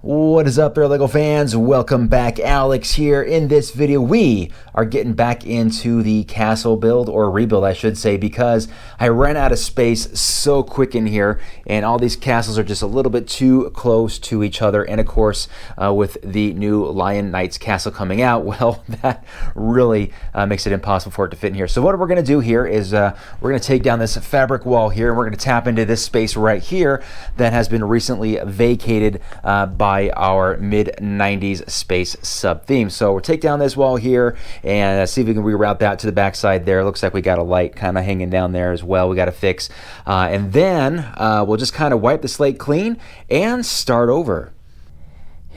What is up there, LEGO fans? Welcome back. Alex here. In this video, we are getting back into the castle build, or rebuild I should say, because I ran out of space so quick in here, and all these castles are just a little bit too close to each other. And of course, with the new Lion Knights castle coming out, well, that really makes it impossible for it to fit in here. So what we're going to do here is we're going to take down this fabric wall here, and we're going to tap into this space right here that has been recently vacated by our mid-90s space sub-theme. So we'll take down this wall here and see if we can reroute that to the backside there. Looks like we got a light kind of hanging down there as well we got to fix. And then we'll just kind of wipe the slate clean and start over.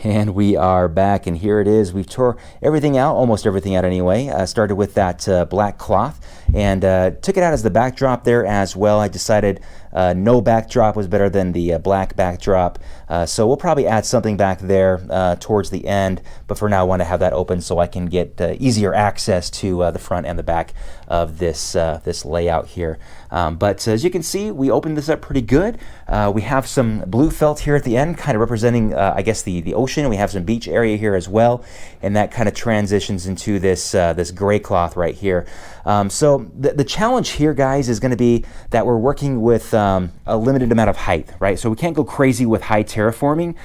And we are back, and here it is. We've tore everything out, almost everything out anyway. Started with that black cloth and took it out as the backdrop there as well. I decided no backdrop was better than the black backdrop. So we'll probably add something back there towards the end, but for now I want to have that open so I can get easier access to the front and the back of this this layout here. But as you can see, we opened this up pretty good. We have some blue felt here at the end, kind of representing I guess the ocean. We have some beach area here as well, and that kind of transitions into this this gray cloth right here. So the challenge here, guys, is going to be that we're working with a limited amount of height, right? So we can't go crazy with high terraforming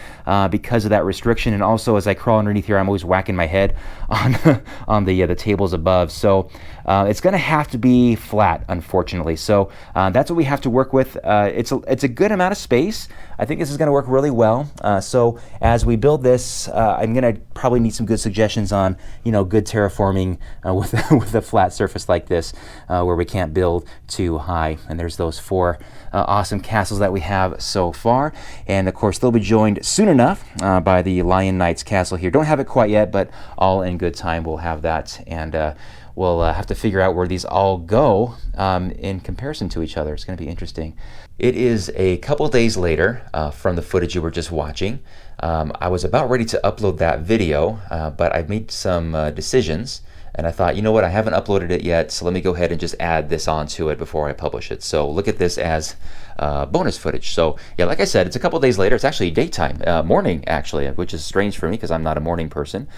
because of that restriction. And also, as I crawl underneath here, I'm always whacking my head on on the tables above. So it's going to have to be flat, unfortunately. So that's what we have to work with. It's a good amount of space. I think this is going to work really well. So as we build this, I'm going to probably need some good suggestions on, good terraforming with a flat surface like this, where we can't build too high. And there's those four awesome castles that we have so far. And of course, they'll be joined soon enough by the Lion Knights castle here. Don't have it quite yet, but all in good time we'll have that. And we'll have to figure out where these all go in comparison to each other. It's going to be interesting. It is a couple days later from the footage you were just watching. I was about ready to upload that video, but I made some decisions. And I thought, you know what, I haven't uploaded it yet, so let me go ahead and just add this onto it before I publish it. So look at this as bonus footage. So yeah, like I said, it's a couple days later. It's actually daytime, morning actually, which is strange for me because I'm not a morning person.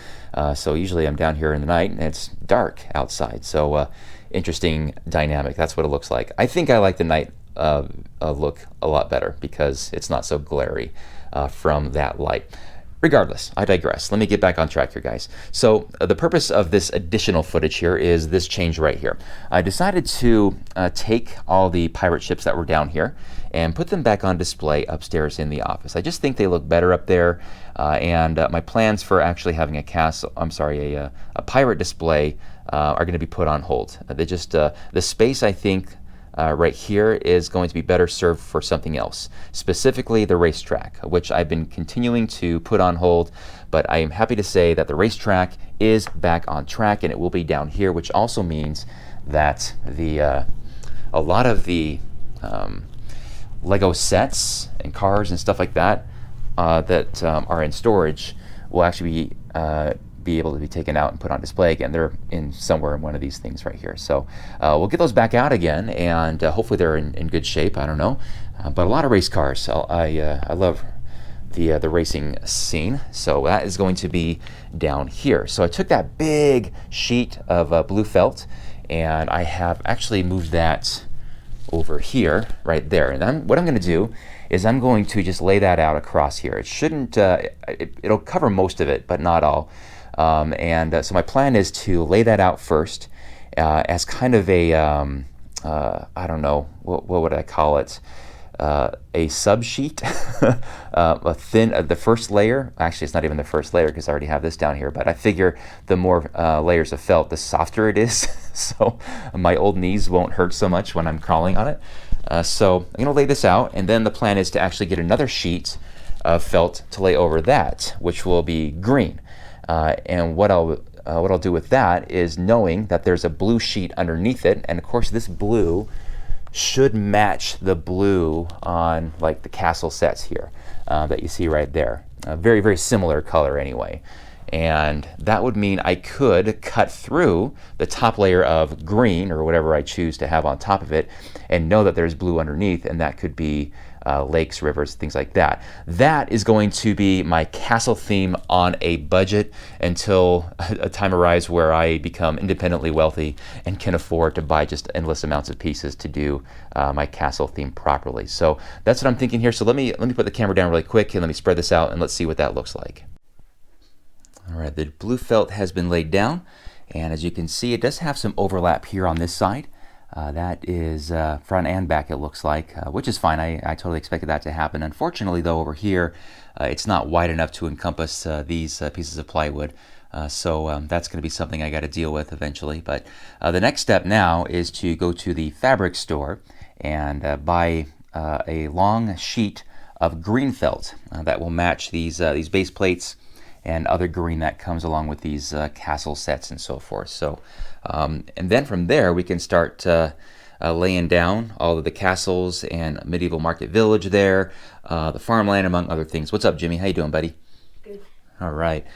So usually I'm down here in the night and it's dark outside. So interesting dynamic. That's what it looks like. I think I like the night look a lot better because it's not so glary from that light. Regardless, I digress. Let me get back on track here, guys. So the purpose of this additional footage here is this change right here. I decided to take all the pirate ships that were down here and put them back on display upstairs in the office. I just think they look better up there, and my plans for actually having a pirate display are going to be put on hold. The space, I think, right here is going to be better served for something else, specifically the racetrack, which I've been continuing to put on hold, but I am happy to say that the racetrack is back on track and it will be down here, which also means that a lot of the Lego sets and cars and stuff like that that are in storage will actually be able to be taken out and put on display again. They're in somewhere in one of these things right here. So we'll get those back out again, and hopefully they're in good shape. I don't know, but a lot of race cars. So I love the racing scene. So that is going to be down here. So I took that big sheet of blue felt, and I have actually moved that over here, right there. And what I'm going to do is I'm going to just lay that out across here. It shouldn't. It'll cover most of it, but not all. So my plan is to lay that out first as kind of a, I don't know, what would I call it? A sub-sheet, the first layer. Actually, it's not even the first layer because I already have this down here, but I figure the more layers of felt, the softer it is. So my old knees won't hurt so much when I'm crawling on it. So I'm going to lay this out, and then the plan is to actually get another sheet of felt to lay over that, which will be green. And what I'll do with that is knowing that there's a blue sheet underneath it, and of course this blue should match the blue on like the castle sets here that you see right there. A very, very similar color anyway. And that would mean I could cut through the top layer of green or whatever I choose to have on top of it and know that there's blue underneath, and that could be lakes, rivers, things like that. That is going to be my castle theme on a budget until a time arrives where I become independently wealthy and can afford to buy just endless amounts of pieces to do my castle theme properly. So that's what I'm thinking here. So let me put the camera down really quick and let me spread this out and let's see what that looks like. All right, the blue felt has been laid down, and as you can see, it does have some overlap here on this side. That is front and back, it looks like, which is fine. I totally expected that to happen. Unfortunately, though, over here, it's not wide enough to encompass these pieces of plywood. So that's going to be something I got to deal with eventually. But the next step now is to go to the fabric store and buy a long sheet of green felt that will match these base plates and other green that comes along with these castle sets and so forth. So, and then from there we can start laying down all of the castles and medieval market village there, the farmland, among other things. What's up, Jimmy? How you doing, buddy? Good. All right,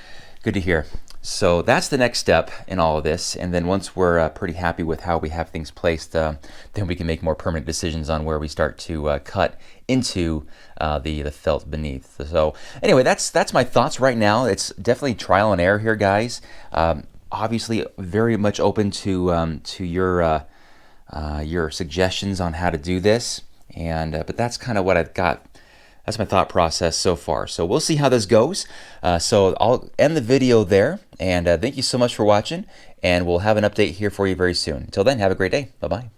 good to hear. So that's the next step in all of this, and then once we're pretty happy with how we have things placed, then we can make more permanent decisions on where we start to cut into the felt beneath. So anyway, that's my thoughts right now. It's definitely trial and error here, guys. Obviously, very much open to your suggestions on how to do this, and but that's kind of what I've got. That's my thought process so far. So we'll see how this goes. So I'll end the video there, and thank you so much for watching, and we'll have an update here for you very soon. Until then, have a great day. Bye-bye.